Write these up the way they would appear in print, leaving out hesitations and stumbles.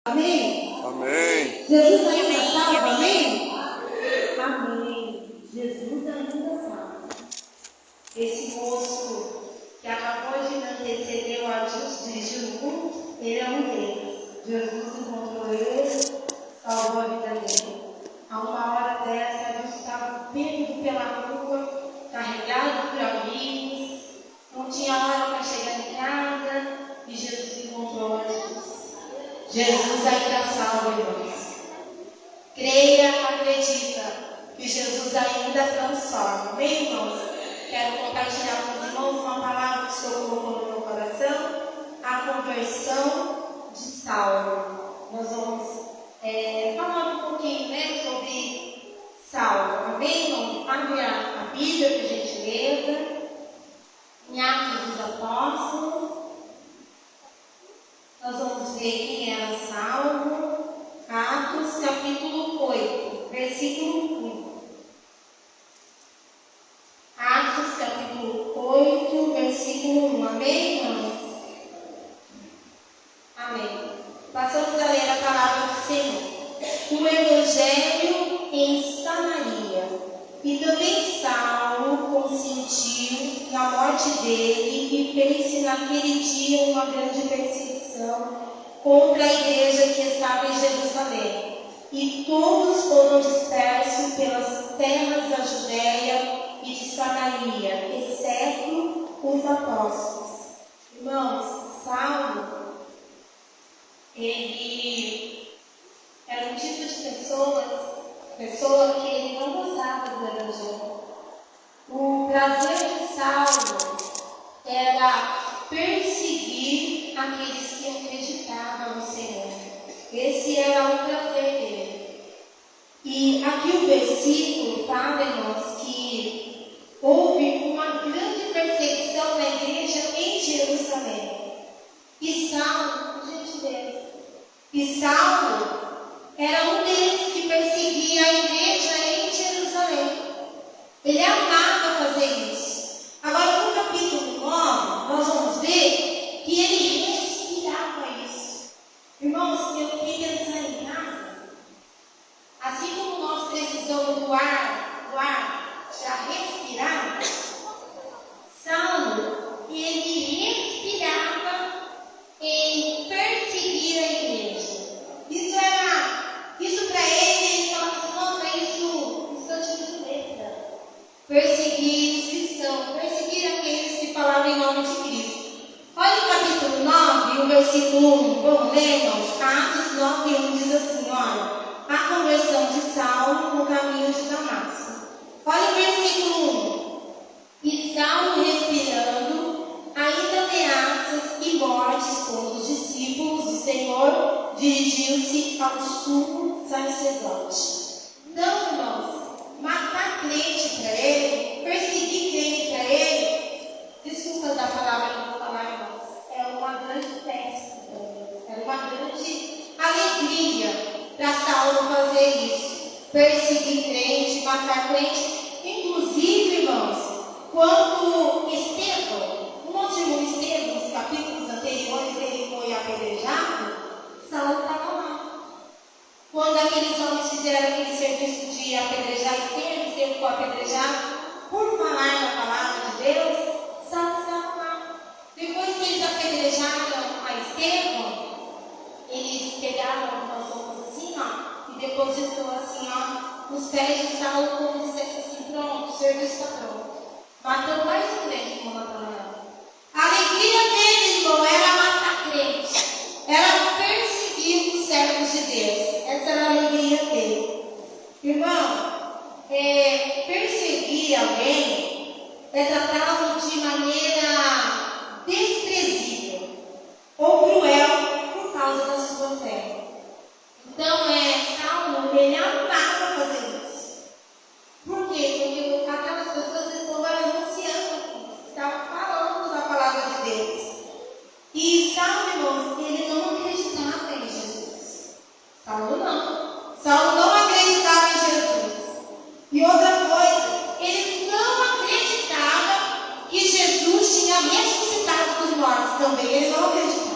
Amém? Amém. Jesus ainda salva, amém? Amém. Jesus ainda salva. Esse moço que acabou de me anteceder o Adilson dirigindo o culto, ele é um deles. Jesus encontrou ele, salvou a vida dele. A uma hora dessa, Adilson estava perdido pela rua, carregado por amigos, não tinha hora para chegar em casa, e Jesus encontrou o Adilson. Jesus ainda salva, irmãos. Creia, acredita que Jesus ainda transforma. Amém, irmãos? Quero compartilhar com os irmãos uma palavra que o Senhor colocou no meu coração: a conversão de Saulo. Nós vamos falar um pouquinho, sobre Saulo. Amém, irmãos? Abre a Bíblia, por gentileza, em Atos dos Apóstolos. Nós vamos ver quem era Saulo. Atos capítulo 8, versículo 1. Atos capítulo 8, versículo 1. Amém, irmãos? Amém. Passamos a ler a palavra do Senhor. O Evangelho em Samaria. E também Saulo consentiu na morte dele e fez-se naquele dia uma grande perseguição contra a igreja que estava em Jerusalém. E todos foram dispersos pelas terras da Judéia e de Samaria, exceto os apóstolos. Irmãos, Saulo, ele era um tipo de pessoa que ele não gostava do Evangelho. O prazer de Saulo era perseguir aqueles que acreditavam no Senhor. Esse era o prazer dele. E aqui o versículo fala, irmãos, que houve uma grande perseguição na igreja em Jerusalém. E Saulo era um deles que perseguia a igreja em Jerusalém. Ele amava fazer isso. Agora, no capítulo 9, nós vamos ver que ele respirava isso. Irmãos, eu fiquei pensando em casa. Assim como nós precisamos do ar para respirar, Saulo, ele respirava em perseguir a igreja. Isso para ele falava assim: nossa, isso eu tinha de letra. Perseguir os cristãos, perseguir aqueles que falavam em nome de Cristo. Olha o capítulo 9, o versículo 1. Vamos ler, irmãos? Atos 9, 1 diz assim: olha, a conversão de Saulo no caminho de Damasco. Olha o versículo 1. E Saulo, respirando ainda ameaças e mortes contra os discípulos do Senhor, dirigiu-se ao sumo sacerdote. Então, irmãos, matar crente para ele, perseguir crente para ele, desculpa da palavra que eu vou falar, irmãos, é uma grande festa, é uma grande alegria para Saulo fazer isso, perseguir crente, matar crente. Inclusive, irmãos, quando Estevão, o nosso irmão Estevão, nos capítulos anteriores, ele foi apedrejado, Saulo estava lá. Quando aqueles homens fizeram aquele serviço de apedrejar Estevão foi apedrejado por falar na palavra de Deus, Saulo estava lá. Depois que eles apedrejaram a Estevão, eles pegaram umas roupas assim, e depositou assim, nos pés de Saulo, como dissesse assim: pronto, o serviço está pronto. Matou mais um crente como matou ela. A alegria deles, irmão, era matar crente, era perseguir os servos de Deus. Essa era a alegria dele. Irmão, perseguir alguém é tratá-lo de maneira desprezível ou cruel por causa da sua fé. Então, Saulo, ele amava fazer isso. Por quê? Porque aquelas pessoas estavam anunciando, estavam falando da palavra de Deus. E Saulo, irmãos, ele não acreditava em Jesus. Saulo não acreditava em Jesus. E outra coisa, ele não acreditava que Jesus tinha ressuscitado dos mortos também. Ele não acreditava.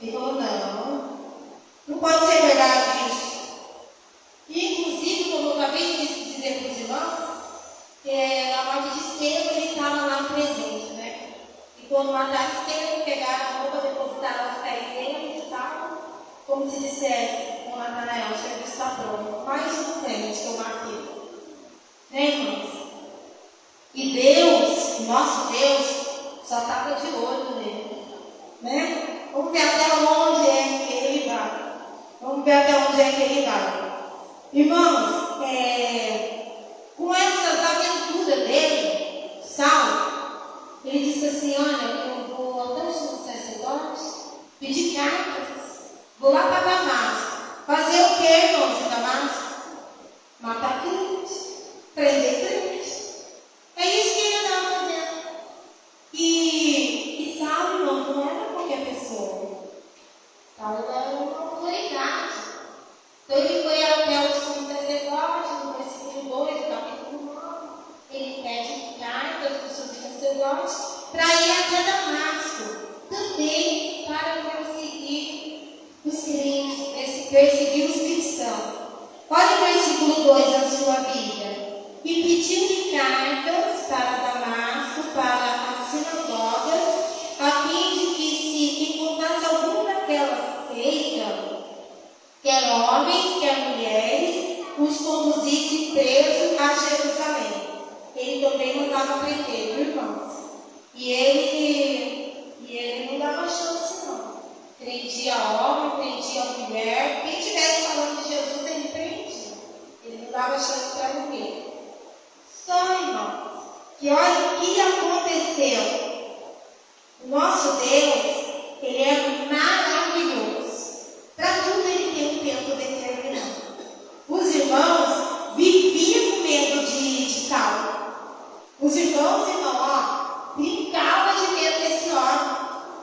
Ele falou: não como se dissesse com Natanael, o serviço está pronto. Mais um crente que eu marquei. Né, irmãos? E Deus, nosso Deus, só estava de olho nele. Né? Vamos ver até onde é que ele vai. Vamos ver até onde é que ele vai. Irmãos, com essas aventuras dele, Saulo, ele disse assim: olha, eu vou até o sumo sacerdote, pedir cartas, vou lá para Damasco. Fazer o quê, irmãos, em Damasco? Matar crente, prender crente. É isso que ele estava fazendo. E Saulo, irmãos, não era qualquer pessoa. Saulo era uma autoridade. Então ele foi até o sumo sacerdote, no versículo 2, do capítulo 9. Ele pede cartas para o sumo sacerdote para ir até Damasco, também para perseguir os crentes, perseguir os cristãos. Olha o versículo 2 da sua Bíblia. E pediu-lhe cartas para Damasco, para as sinagogas, a fim de que se encontrasse algum daquelas seitas, quer homens, quer mulheres, os conduzisse presos a Jerusalém. Ele também mandava prender, irmãos. E ele não dava chance, não. Prendia homem, prendia mulher. Quem estivesse falando de Jesus, ele prendia. Ele não dava chance para ninguém. Só, irmãos, que olha o que aconteceu. O nosso Deus, ele é maravilhoso. Para tudo ele tem um tempo determinado. Os irmãos viviam com medo de Saulo. Os irmãos, brincavam de medo desse homem,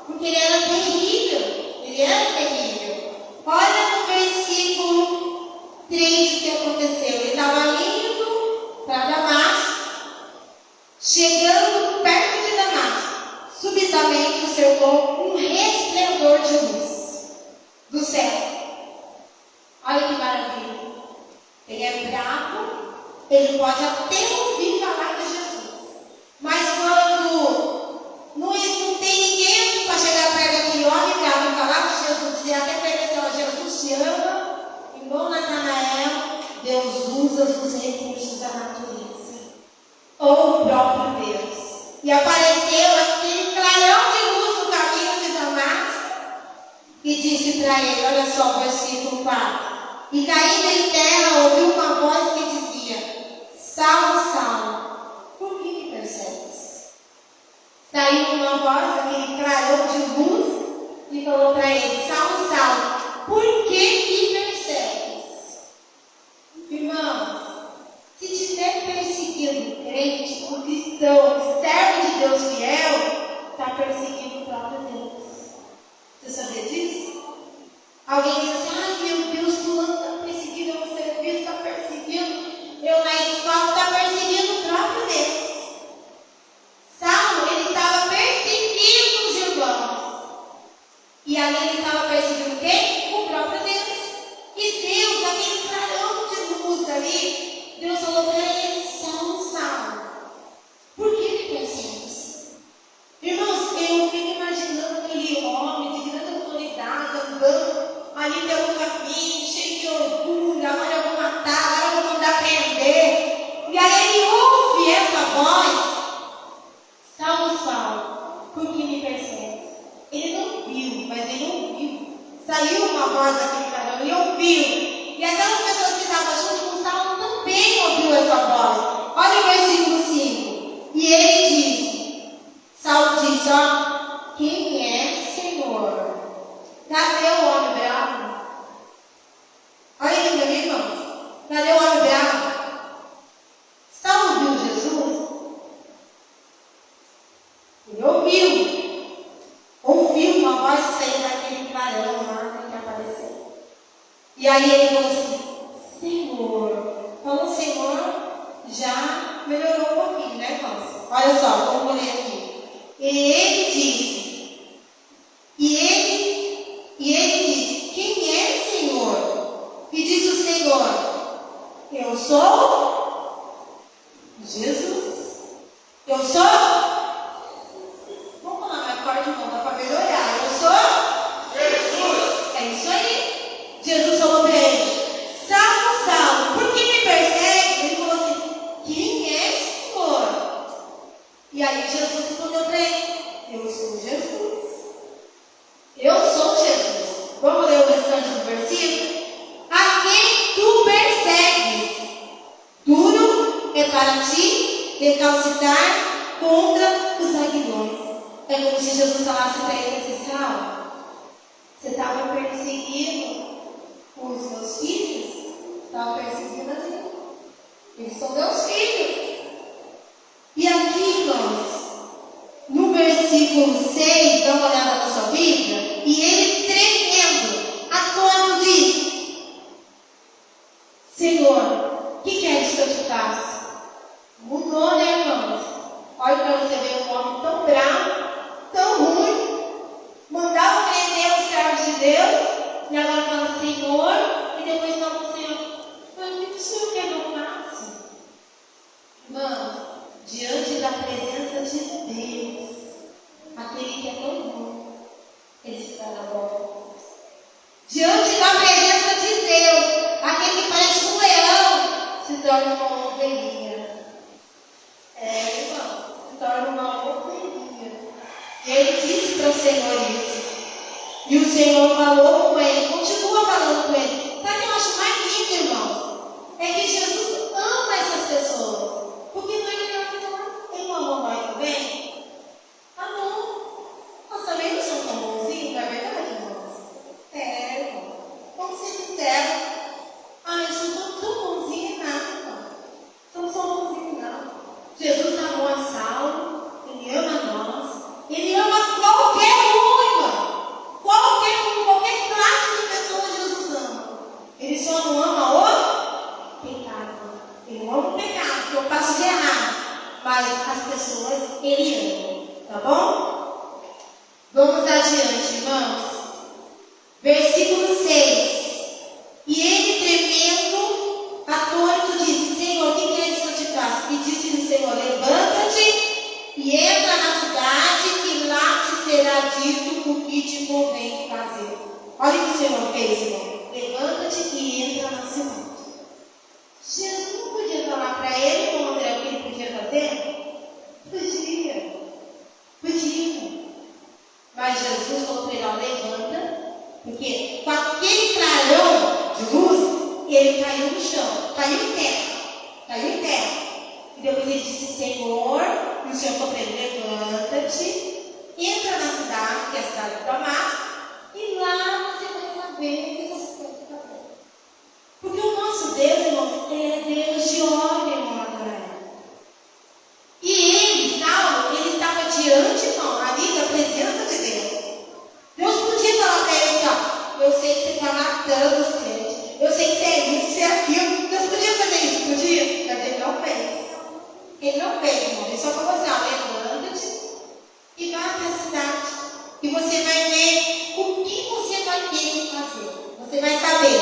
porque ele era terrível. Ele era terrível. Olha no versículo 3 o que aconteceu. Ele estava indo para Damasco, chegando perto de Damasco, subitamente o cercou um resplendor de luz do céu. Olha que maravilha. Ele é bravo, ele pode até ouvir falar de Jesus, mas quando não tem ninguém para chegar perto daquele homem bravo e falar de Jesus, dizer até para ele assim: Jesus te ama, igual Natanael, Deus usa os recursos da natureza, ou o próprio Deus. E apareceu aquele clarão de luz no caminho de Damasco e disse para ele, olha só o versículo 4. E caindo em terra, ouviu uma voz que dizia: Saulo, Saulo, por que me persegues? Saiu uma voz, aquele clarão de luz, e falou para ele: Saulo, Saulo, por que me persegues? Irmãos, se estiver perseguindo o crente, o cristão, o servo de Deus fiel, está perseguindo o próprio Deus. Você sabia disso? Alguém diz assim: ai meu Deus, fulano está perseguindo, eu no serviço está perseguindo, eu na escola está perseguindo o próprio Deus. Saulo, ele estava perseguindo os irmãos. E ali ele estava perseguindo quem? O próprio Deus. E Deus, aquele clarão de luz ali, Deus falou para ele: Saulo, Saulo, por que me persegues? Irmãos, eu fico imaginando aquele homem de grande autoridade andando ali pelo caminho, cheio de orgulho: agora eu vou matar, agora eu vou mandar prender. E aí ele ouve essa voz: Saulo, Saulo, por que me persegues? Ele não viu, mas ele ouviu. Saiu uma voz daquele clarão, ele ouviu. E aquelas pessoas que estavam junto com Saulo também ouviu essa voz. Olha o versículo 5. E ele disse, Saulo disse: ó, quem é, Senhor? Cadê o homem bravo? Olha aqui para mim, irmãos. Cadê o homem bravo? Saulo viu Jesus? Ele ouviu uma voz sair daquele clarão lá que apareceu. E aí ele falou assim: Senhor. Falou Senhor, já melhorou um pouquinho, né, irmãos? Olha só, vamos ler aqui. E ele disse, quem é, Senhor? E disse o Senhor: eu sou Jesus. Eu sou? Vamos falar mais forte, irmão, dá para melhorar. Eu sou Jesus. É isso aí. capacitar contra os aguilhões. É como se Jesus falasse para ele assim: você estava perseguindo os meus filhos? Estava perseguindo assim. Eles são meus filhos. E aqui, irmãos, no versículo 6, dá uma olhada na sua Bíblia, e ele tremendo, atônito diz: Senhor, que queres que eu te faça? Mudou, né, irmãos? Olha para você ver um homem tão bravo, tão ruim, mandava prender os servos de Deus, e agora fala: Senhor, e depois fala: Senhor, o que o Senhor quer que eu faça? Irmãos, diante da presença de Deus, aquele que é tão bom, ele está na boca. Diante da presença de Deus, aquele que parece um leão, se torna uma ovelhinha. Irmão, se torna uma ovelhinha. E ele disse para o Senhor isso. E o Senhor falou com ele, continua falando com ele. Sabe o que eu acho mais lindo, irmão? É que Jesus ama essas pessoas. Porque não é que ele não amou nós também? Amor. Nós também não somos tão bonzinhos, não é verdade, irmãos? Irmão. Vamos ser sinceros. Eu sou tão bonzinho, nada. Não sou bonzinho, não. Jesus amou a Saulo, ele ama nós, ele ama qualquer um, irmão. Qualquer classe de pessoas Jesus ama. Ele só não ama o pecado. Ele não ama o pecado, que eu passo de errado. Mas as pessoas, ele ama. Tá bom? Vamos adiante, irmãos. Versículo 6. E ele, tremendo, atônito, disse: Senhor, que queres que eu te faça? E disse-lhe o Senhor: levanta-te e entra na cidade, que lá te será dito o que te convém fazer. Olha o que o Senhor fez, irmão. Levanta-te e entra na cidade. Jesus não podia falar para ele, como André, o que ele podia fazer? Podia. Mas Jesus falou para ele: levanta, porque com aquele clarão de luz, ele caiu no chão, caiu em terra. E depois ele disse: Senhor, e o Senhor falou para ele: levanta-te, entra na cidade, que é a cidade de Damasco, e lá você vai saber o que você tem que fazer. Porque o nosso Deus, irmão, é Deus de ordem, irmão Abraão. E ele, Saulo, ele estava diante, irmão, ali da presença de Deus. Deus podia falar para ele assim: eu sei que você está matando os crentes, eu sei que você é isso, você é aquilo. Deus podia fazer isso, podia? Mas ele não fez. Ele não fez, irmão. Ele só falou assim: levanta-te e vá até a cidade. E você vai ver o que você vai ter que fazer. Você vai saber.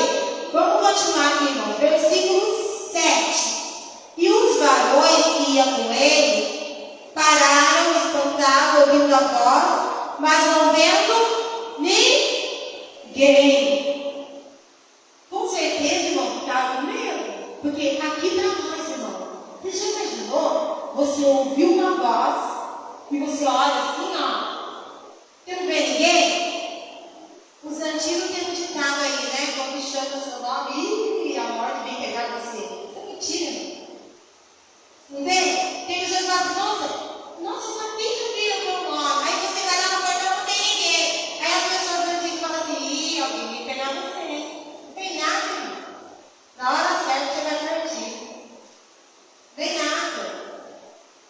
Vamos continuar aqui, irmão. Versículo 7. E os varões que iam com ele pararam, espantados, ouvindo a voz, mas não vendo ninguém. Com certeza, irmão, estava com medo. Porque aqui para nós, irmão, você já imaginou? Você ouviu uma voz e você olha assim, você não vê ninguém? Os antigos têm um ditado aí, né? Quando chama o seu nome, a morte vem pegar você. Isso é mentira. Não tem? Tem pessoas que falam assim: nossa, mas quem que vira o meu nome? Aí você vai lá no portão, não tem ninguém. Aí as pessoas antigas falam assim: alguém vem pegar você. Não tem nada, irmão. Na hora certa você vai partir. Não tem nada.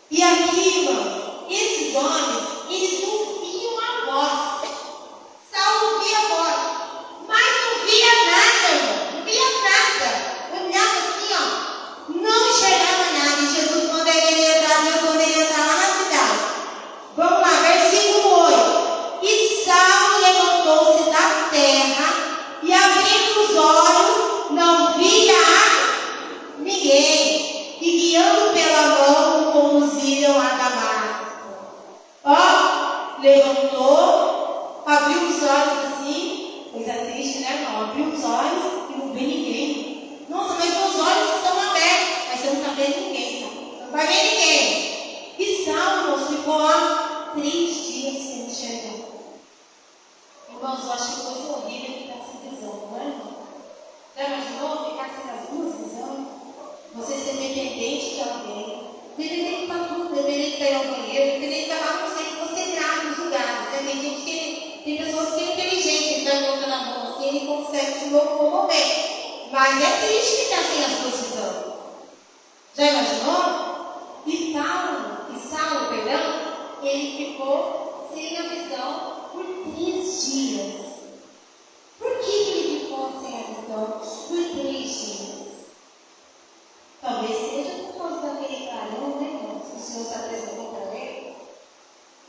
E aqui, irmão, esses homens, eles ouviam a voz. Saulo ouvia a voz, mas não via nada, irmão. Não via nada. Olhava assim, não enxergava nada. E Jesus manda ele entrar, Deus manda ele entrar lá na cidade. Vamos lá, versículo 8. E Saulo levantou-se da terra e, abrindo os olhos, não via ninguém. E guiando pela mão, o conduziram a Damasco. Levantou, abriu os olhos assim, coisa triste, né, irmão? Abriu os olhos e não vê ninguém. Nossa, mas meus olhos estão abertos, mas você não está vendo ninguém, tá? Não vai ver ninguém. E Saulo ficou 3 dias sem enxergar. Irmãos, eu acho que coisa horrível ficar sem visão, não é, irmão? Já imaginou ficar sem as duas visões? Você ser dependente de alguém, dependente para tudo. vou morrer. Mas é triste ficar sem a sua visão. Já imaginou? E Saulo, ele ficou sem a visão por 3 dias. Por que ele ficou sem a visão por 3 dias? Talvez seja por causa daquele clarão, né, irmãos? Que o Senhor se apresentou para ele.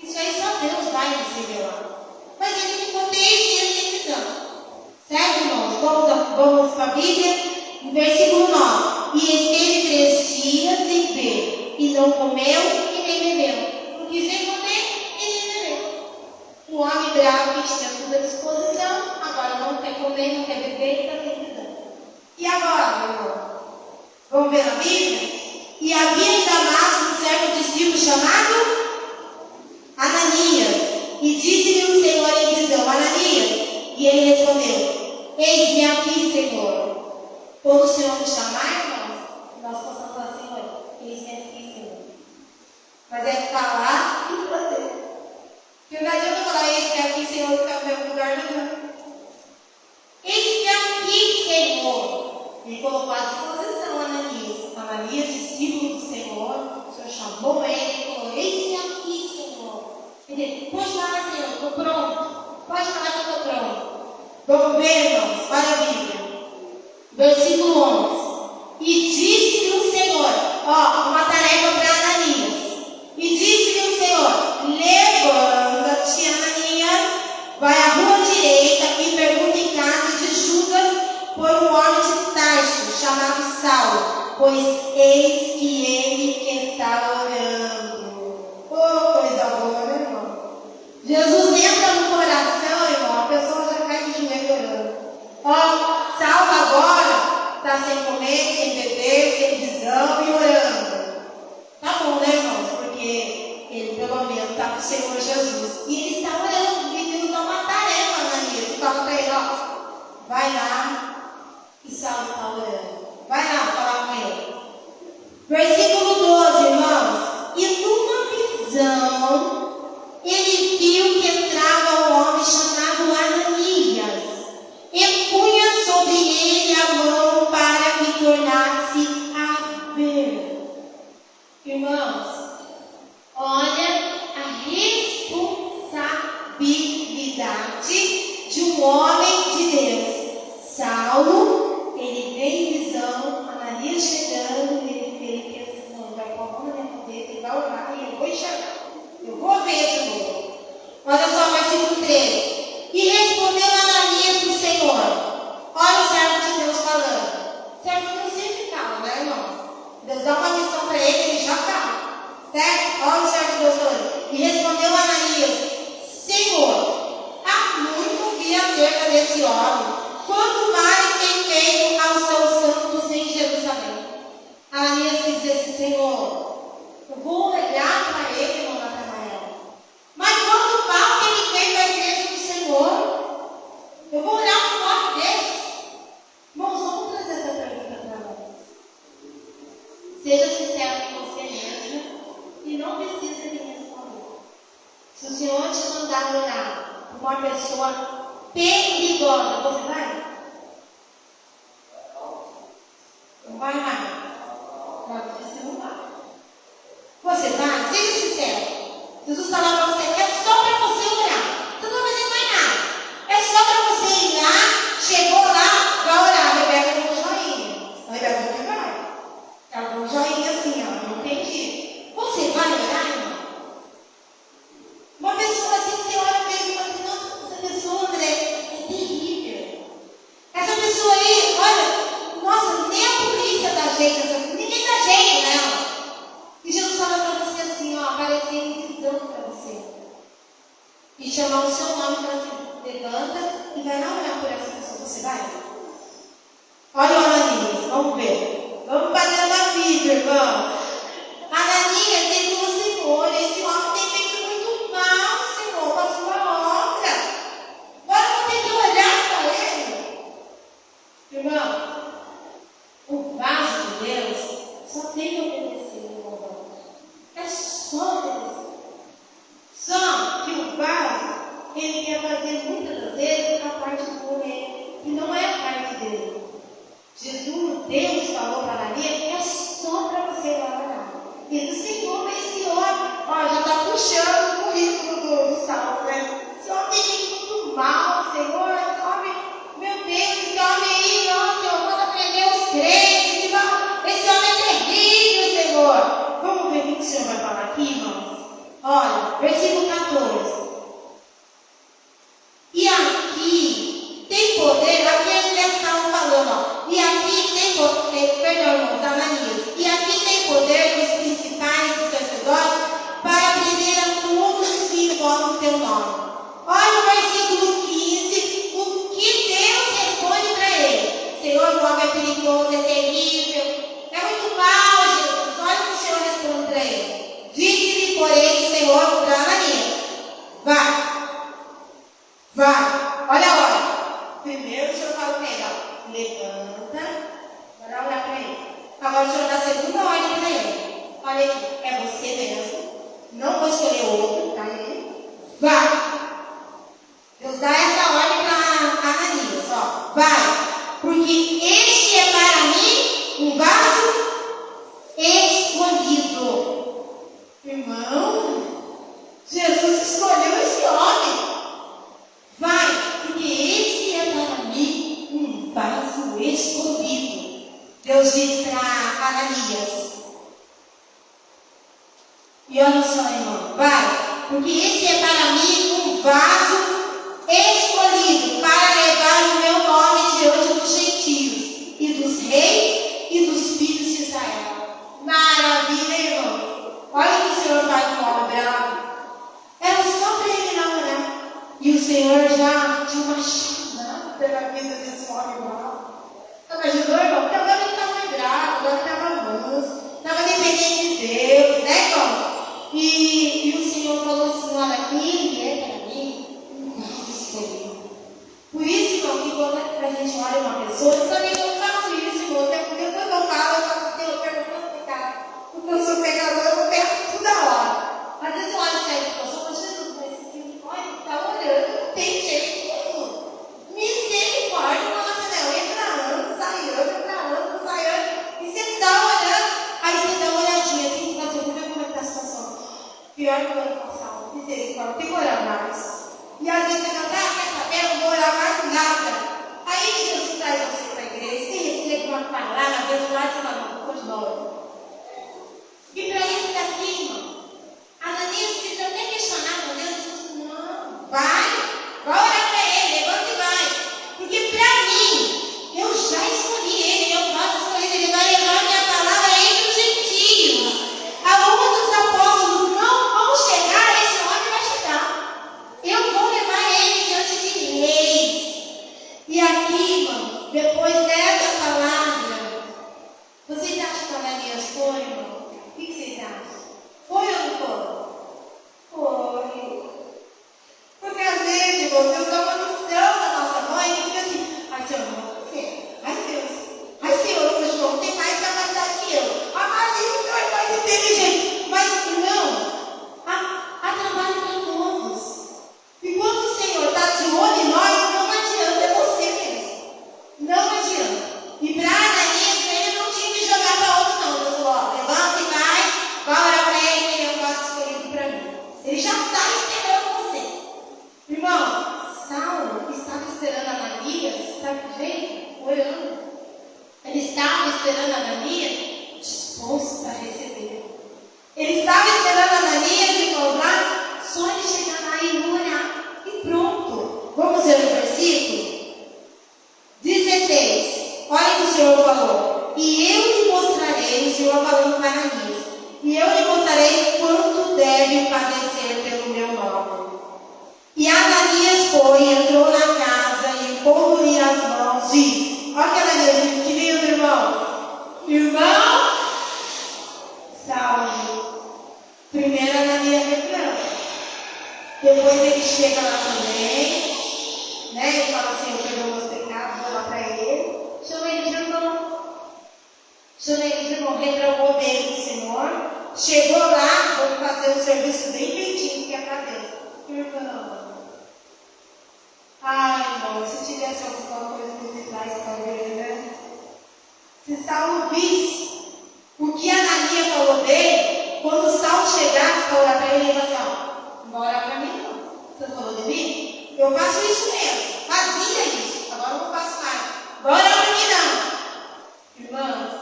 Isso aí só Deus vai nos revelar. Mas ele ficou 3 dias sem visão. Certo, irmãos? Vamos para a Bíblia, no versículo 9. E esteve 3 dias sem ver, e não comeu e nem bebeu. Não quis nem comer e nem beber. O homem bravo que tinha tudo à disposição, agora não quer comer, não quer beber e está sem visão. E agora, meu irmão? Vamos ver na Bíblia? E havia em Damasco um certo discípulo chamado Ananias. E disse-lhe o Senhor em visão: Ananias. E ele respondeu: Eis-me aqui, Senhor. Quando o Senhor nos chamar, irmãos, nós possamos falar: Senhor, eis-me aqui, Senhor. Mas é ficar lá e fazer. Porque não adianta falar: Eis-me aqui, Senhor, e ficar no mesmo lugar, não. Eis-me aqui, Senhor. Ele colocou à disposição Ananias, discípulo do Senhor. O Senhor chamou ele e falou: Eis-me aqui, Senhor. Ele: Pode falar, Senhor, estou pronto. Pode falar que eu estou pronto. Vamos ver, irmãos, para a Bíblia. Versículo 11. E disse-lhe o Senhor, uma tarefa para Ananias. E disse-lhe o Senhor: Levanta-te, Ananias, vai à rua direita e pergunta em casa de Judas por um homem de Tarso, chamado Saulo, pois eis que ele que está orando. Oh, coisa boa, né, irmão? Jesus entra no coração, irmão, a pessoa já cai de joelho orando. Saulo agora está sem comer, sem beber, sem visão e orando. Tá bom, né, irmãos? Porque ele pelo menos está com o Senhor Jesus. E ele está orando, e Deus dá uma tarefa, Ananias. E fala para ele: vai lá. E Saulo está orando. Vai lá falar com ele. Versículo 12, irmãos. E numa visão, ele viu que entrava um homem chamado Ananias, e punha sobre ele a mão para que tornasse a ver. Irmãos, olha a responsabilidade de um homem de Deus. Saulo, ele vem em visão, Ananias chegando, ele pensa assim: não, vai pôr a mão na minha cabeça, ele vai orar e eu vou enxergar. Eu vou ver de novo. Olha só o versículo 13. E respondeu Ananias para o Senhor. Olha o servo de Deus falando. O servo não sempre fala, né, irmão? Deus dá uma missão para ele, ele já fala. Certo? Olha o servo de Deus falando. E respondeu Ananias: Senhor, há muito ouvi acerca desse homem, quanto mais tem feito aos seus santos em Jerusalém. Ananias disse assim: Senhor, eu vou olhar para ele, irmão Natanael. Mas quanto mal que ele fez na igreja do Senhor, eu vou olhar para o nome dele. Irmãos, vamos trazer essa pergunta para nós. Seja sincero com você mesmo e não precisa me responder. Se o Senhor te mandar orar por uma pessoa perigosa, você vai? Não vai mais. Não, você não vai. Você vai? Seja sincero. Jesus está lá para você: é só para você orar. Você não vai fazer mais nada. É só para você ir lá, chegou lá, vai orar. A Rebeca deu um joinha. A Rebeca não vai. Ela deu um joinha assim, não entendi. Você vai orar, irmão? Uma pessoa assim, você olha mesmo e fala assim: nossa, essa pessoa, André, é terrível. Essa pessoa aí, olha, nossa, nem a polícia dá jeito, ninguém dá jeito nela. E Jesus fala para você assim, aparecer em visão para você. E chamar o seu nome para você. Levanta e vai lá orar por essa pessoa. Você vai? Olha o Ananias, vamos ver. Vamos para dentro da Bíblia, irmão. Ananias, ele falou: Senhor, esse homem tem feito muito mal, Senhor, com a sua obra. Agora eu vou ter que olhar para ele. Irmão, o vaso de Deus só tem que obedecer, irmão. É só obedecer. Só que o vaso, ele quer fazer muitas das vezes a parte do homem, que não é a parte poderoso, é terrível. É muito mal, Jesus. Olha o que o Senhor responde para ele. Disse-lhe, porém, o Senhor para Ananias: vai, olha a hora. Primeiro o Senhor fala para ele, ó, levanta, para olhar para ele. Agora o Senhor dá a segunda ordem para ele. Olha aqui, é você mesmo. Não vou escolher outro, tá? Vai. Deus dá essa ordem para Ananias, ó. Vai, porque este é para mim um vaso escolhido. Irmão, Jesus escolheu esse homem. Vai, porque esse é para mim um vaso escolhido. Deus diz para Ananias. E olha só, irmão, vai, porque esse é para mim um vaso escolhido para levar o meu nome diante dos gentios e dos reis e dos filhos de Israel. Maravilha, irmão. Olha o que o Senhor faz com o homem bravo. Era só para ele namorar. E o Senhor já tinha uma chamada na vida desse homem bravo. Imaginou, irmão? Porque agora ele estava mais bravo, agora estava manso, estava dependente de Deus, né, irmão? E o Senhor falou assim: olha, ele é para mim um vaso escolhido. Por isso, irmão, que quando a gente olha uma pessoa, eu também não faço isso, irmão. Depois eu falo, eu faço assim, eu pergunto pecado. Porque eu sou pecador, eu vou pegar tudo da hora. Às vezes eu olho e saio de pessoa, mas Jesus, mas esse filho, olha, está olhando, não tem jeito nenhum. Misericórdia, não, entra ano, sai ano, e você está olhando, aí você dá uma olhadinha, assim, você vai ver como é que está a situação. Pior que o ano passado, misericórdia, tem que orar mais. E às vezes você fala, quer saber, eu não vou orar mais nada. Aí Jesus traz você para a igreja, você recebe uma palavra, abençoada, você fala, não, continua. E para isso daqui, irmão, Ananias precisa até questionar com Deus, Jesus disse, não, vai orar para ele, levanta e vai. Porque para mim, eu já escolhi ele é um vaso escolhido, ele vai levar a minha palavra entre os gentios. Aonde os apóstolos não vão chegar, esse homem vai chegar. Eu vou levar ele diante de reis. E aqui, irmão, depois dessa palavra, vocês acham que Ananias foi, irmão? O que vocês acham? Foi ou não foi? Foi. Porque às vezes, irmão, Deus dá uma missão na nossa mãe e fica assim, ai, Senhor, não vou fazer. Ai, Senhor, o João tem mais capacidade que eu. Mas o Senhor é mais inteligente. Mas não, há trabalho para todos. E quando o Senhor está de olho em nós, não adianta, é você mesmo. Não adianta. E para Ananias, ele não tinha que jogar para outro, não. Deus falou, ó, levanta e vai orar para ele, que ele é um vaso escolhido para mim. Ele já está esperando você. Irmão, Saulo estava esperando Ananias, sabe que jeito? Orando. Ele estava esperando Ananias disposto para receber. Ele estava esperando Ananias, irmão, lá, só ele chegar lá e orar. E pronto. Vamos ver o versículo 16. Olha o que o Senhor falou. E eu lhe mostrarei, o Senhor falando para Ananias, e eu lhe mostrarei quanto deve padecer pelo meu nome. E Ananias foi, entrou na casa e pondo-lhe as mãos, disse, olha que Ananias disse, que lindo, irmão, salve. Primeiro Ananias reclama, depois ele chega lá também, né, ele fala assim, eu perdoo meus pecados, vou lá para ele, chama ele de irmão, reclamou dele do Senhor, chegou lá, vou fazer um serviço bem feitinho, que é para Deus. Irmão, ai, irmão, se tivesse alguma coisa que você traz para ele, né? Se Saulo visse o que Ananias falou dele, quando Saulo chegasse para orar para ele, ele ia falar assim, ó, não vai orar para mim não. Você falou de mim? Eu faço isso mesmo, fazia isso, agora eu não faço mais. Não vai orar para mim não. Irmãos,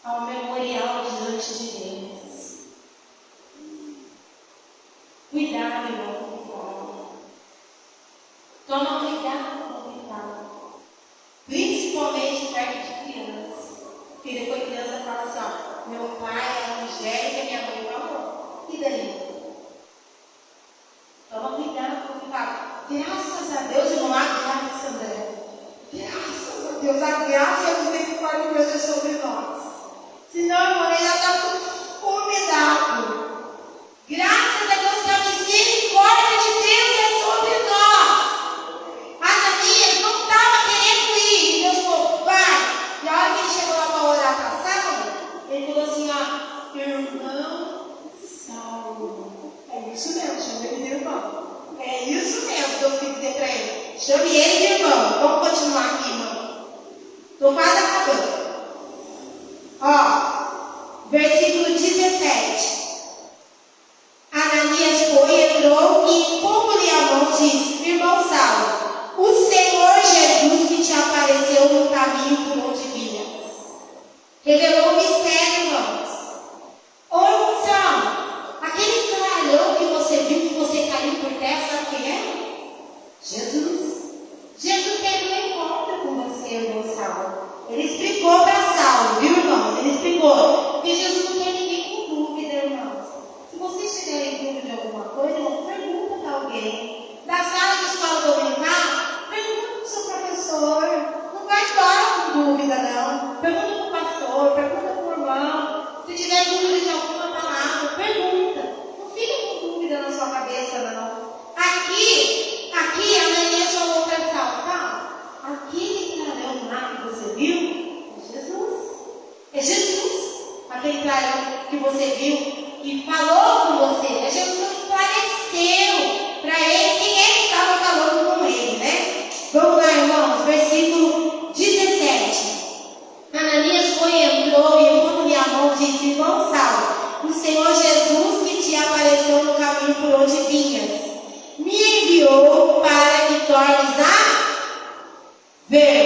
há um memorial diante de Deus. Cuidado, irmão, com o fome. Toma cuidado com o que fala. Principalmente perto de criança. Porque depois a criança fala assim, ó, meu pai é Angélica, minha mãe falou. E daí? Toma cuidado com o que fala. Graças a Deus, irmão, há graça, André. Graças a Deus, a graça e a misericórdia de Deus é sobre nós. Senão, irmão, ele já está convidado. Graças a Deus que a misericórdia de Deus é sobre nós. Ananias não estava querendo ir. Deus falou, vai. E a hora que ele chegou lá para orar para Saulo, ele falou assim, ó, irmão Saulo. É isso mesmo, chama ele de irmão. É isso mesmo que eu quis dizer para ele. Chame ele de irmão. Vamos continuar aqui, irmão. Estou quase acabando. Ó, versículo 17. Ananias foi, entrou e, impondo-lhe a mão, disse, irmão Saulo, o Senhor Jesus que te apareceu no caminho por onde vinha. Revelou o mistério, irmãos. Ô, irmão Saulo, aquele clarão que você viu, que você caiu por terra, sabe quem é? Jesus. Jesus teve um encontro com você, irmão Saulo. Ele explicou para Saulo, viu, irmãos? Ele explicou que Jesus não tem ninguém com dúvida, irmãos. Se vocês tiverem dúvida de alguma coisa, pergunta para alguém. Da sala de escola dominical, pergunta para o seu professor. Não vai embora com dúvida, não. Pergunta para o pastor, pergunta para o irmão. Se tiver dúvida de alguma palavra, pergunta. Não fica com dúvida na sua cabeça, não. Aqui, Ananias falou para Saulo, Saulo, aquele clarão lá que você viu, é Jesus. É Jesus. Aquele clarão que você viu e falou com você. É Jesus que esclareceu para ele quem é que estava falando com ele, né? Vamos lá, irmãos, versículo 17. Ananias foi, entrou e, impondo-lhe a mão, disse, irmão Saulo, o Senhor Jesus que te apareceu no caminho por onde vinhas, me enviou para que tornes a ver